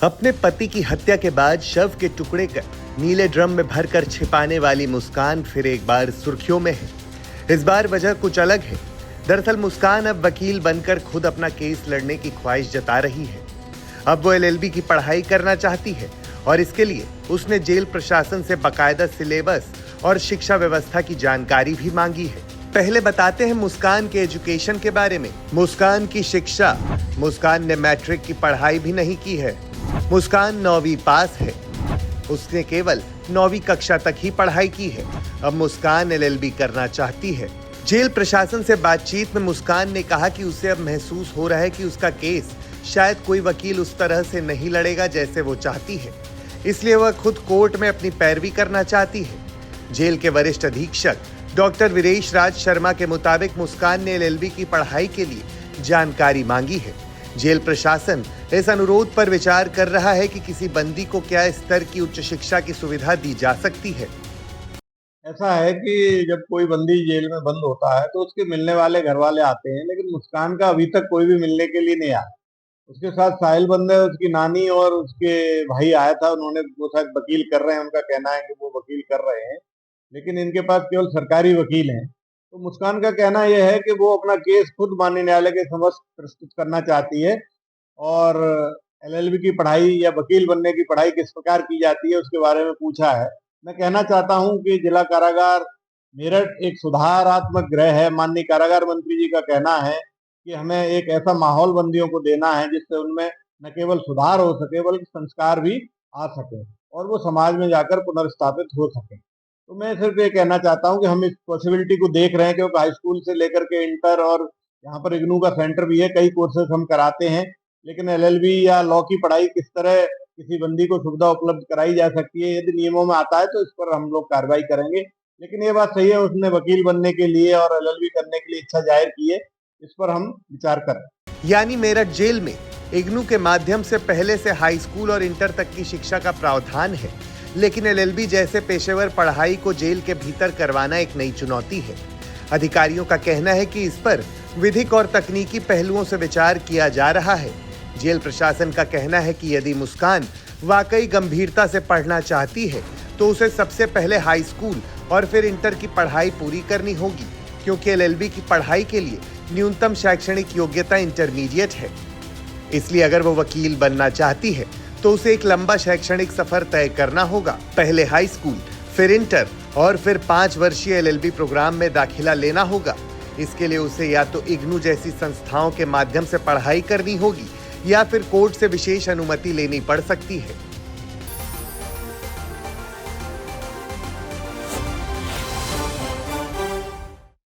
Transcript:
अपने पति की हत्या के बाद शव के टुकड़े कर नीले ड्रम में भरकर छिपाने वाली मुस्कान फिर एक बार सुर्खियों में है। इस बार वजह कुछ अलग है। दरअसल मुस्कान अब वकील बनकर खुद अपना केस लड़ने की ख्वाहिश जता रही है। अब वो एलएलबी की पढ़ाई करना चाहती है और इसके लिए उसने जेल प्रशासन से बाकायदा सिलेबस और शिक्षा व्यवस्था की जानकारी भी मांगी है। पहले बताते हैं मुस्कान के एजुकेशन के बारे में। मुस्कान की शिक्षा। मुस्कान ने मैट्रिक की पढ़ाई भी नहीं की है। मुस्कान 9वीं पास है। उसने केवल 9वीं कक्षा तक ही पढ़ाई की है। अब मुस्कान एलएलबी करना चाहती है। जेल प्रशासन से बातचीत में मुस्कान ने कहा कि उसे अब महसूस हो रहा है कि उसका केस शायद कोई वकील उस तरह से नहीं लड़ेगा जैसे वो चाहती है, इसलिए वह खुद कोर्ट में अपनी पैरवी करना चाहती है। जेल के वरिष्ठ अधीक्षक डॉक्टर वीरेश राज शर्मा के मुताबिक मुस्कान ने एलएलबी की पढ़ाई के लिए जानकारी मांगी है। जेल प्रशासन इस अनुरोध पर विचार कर रहा है कि किसी बंदी को क्या स्तर की उच्च शिक्षा की सुविधा दी जा सकती है। ऐसा है कि जब कोई बंदी जेल में बंद होता है तो उसके मिलने वाले घर वाले आते हैं, लेकिन मुस्कान का अभी तक कोई भी मिलने के लिए नहीं आया। उसके साथ साहिल बंद है, उसकी नानी और उसके भाई आया था। उन्होंने वो शायद वकील कर रहे हैं, उनका कहना है कि वो वकील कर रहे हैं, लेकिन इनके पास केवल सरकारी वकील हैं। तो मुस्कान का कहना यह है कि वो अपना केस खुद माननीय न्यायालय के समक्ष प्रस्तुत करना चाहती है और एलएलबी की पढ़ाई या वकील बनने की पढ़ाई किस प्रकार की जाती है उसके बारे में पूछा है। मैं कहना चाहता हूं कि जिला कारागार मेरठ एक सुधारात्मक गृह है। माननीय कारागार मंत्री जी का कहना है कि हमें एक ऐसा माहौल बंदियों को देना है जिससे उनमें न केवल सुधार हो सके बल्कि संस्कार भी आ सके और वो समाज में जाकर पुनर्स्थापित हो सके। तो मैं सिर्फ ये कहना चाहता हूँ कि हम इस पॉसिबिलिटी को देख रहे हैं, क्योंकि हाई स्कूल से लेकर के इंटर और यहाँ पर इग्नू का सेंटर भी है, कई कोर्सेज हम कराते हैं। लेकिन एलएलबी या लॉ की पढ़ाई किस तरह किसी बंदी को सुविधा उपलब्ध कराई जा सकती है, यदि नियमों में आता है तो इस पर हम लोग कार्रवाई करेंगे। लेकिन ये बात सही है, उसने वकील बनने के लिए और एलएलबी करने के लिए इच्छा जाहिर की है, इस पर हम विचार करें। यानी मेरठ जेल में इग्नू के माध्यम से पहले से हाई स्कूल और इंटर तक की शिक्षा का प्रावधान है, लेकिन एलएलबी जैसे पेशेवर पढ़ाई को जेल के भीतर करवाना एक नई चुनौती है। अधिकारियों का कहना है कि इस पर विधिक और तकनीकी पहलुओं से विचार किया जा रहा है। जेल प्रशासन का कहना है कि यदि मुस्कान वाकई गंभीरता से पढ़ना चाहती है तो उसे सबसे पहले हाई स्कूल और फिर इंटर की पढ़ाई पूरी करनी होगी, क्योंकि एलएलबी की पढ़ाई के लिए न्यूनतम शैक्षणिक योग्यता इंटरमीडिएट है। इसलिए अगर वो वकील बनना चाहती है तो उसे एक लंबा शैक्षणिक सफर तय करना होगा। पहले हाई स्कूल, फिर इंटर और फिर 5 वर्षीय एलएलबी प्रोग्राम में दाखिला लेना होगा। इसके लिए उसे या तो इग्नू जैसी संस्थाओं के माध्यम से पढ़ाई करनी होगी या फिर कोर्ट से विशेष अनुमति लेनी पड़ सकती है।